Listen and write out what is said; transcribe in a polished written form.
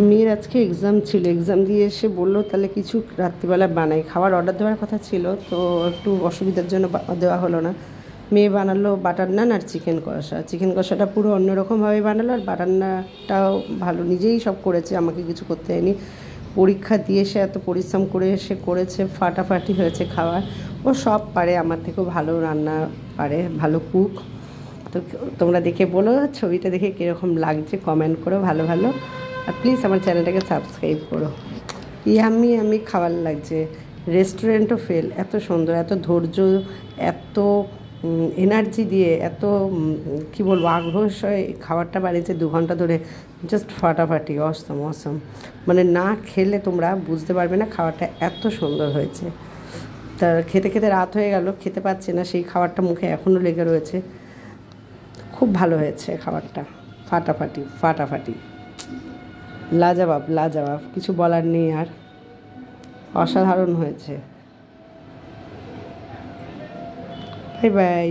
মেয়ের আজকে এক্সাম ছিল, এক্সাম দিয়ে এসে বললো তাহলে কিছু রাত্রিবেলা বানাই। খাবার অর্ডার দেওয়ার কথা ছিল, তো একটু অসুবিধার জন্য দেওয়া হলো না। মেয়ে বানালো বাটার নান আর চিকেন কষা। চিকেন কষাটা পুরো অন্যরকমভাবে বানালো, আর বাটার নানটাও ভালো, নিজেই সব করেছে, আমাকে কিছু করতে হয়নি। পরীক্ষা দিয়ে এসে এত পরিশ্রম করে এসে করেছে, ফাটাফাটি হয়েছে খাবার। ও সব পারে, আমার থেকেও ভালো রান্না পারে, ভালো কুক। তো তোমরা দেখে বলো ছবিটা দেখে কীরকম লাগছে, কমেন্ট করো ভালো ভালো। আর প্লিজ আমার চ্যানেলটাকে সাবস্ক্রাইব করো। ইয়াম্মি খাবার লাগছে। রেস্টুরেন্টও ফেল, এত সুন্দর, এত ধৈর্য, এত এনার্জি দিয়ে, এত কী বলবো, আগ্রহ সহ খাবারটা বানিয়েছে 2 ঘন্টা ধরে। জাস্ট ফাটাফাটি, অসম অসম। মানে না খেলে তোমরা বুঝতে পারবে না খাবারটা এত সুন্দর হয়েছে। তার খেতে খেতে রাত হয়ে গেল, খেতে পাচ্ছি না, সেই খাবারটা মুখে এখনও লেগে রয়েছে। খুব ভালো হয়েছে খাবারটা, ফাটাফাটি ফাটাফাটি, লাজবাব লাজবাব, কিছু বলার নেই আর, অসাধারণ হয়েছে। Bye bye.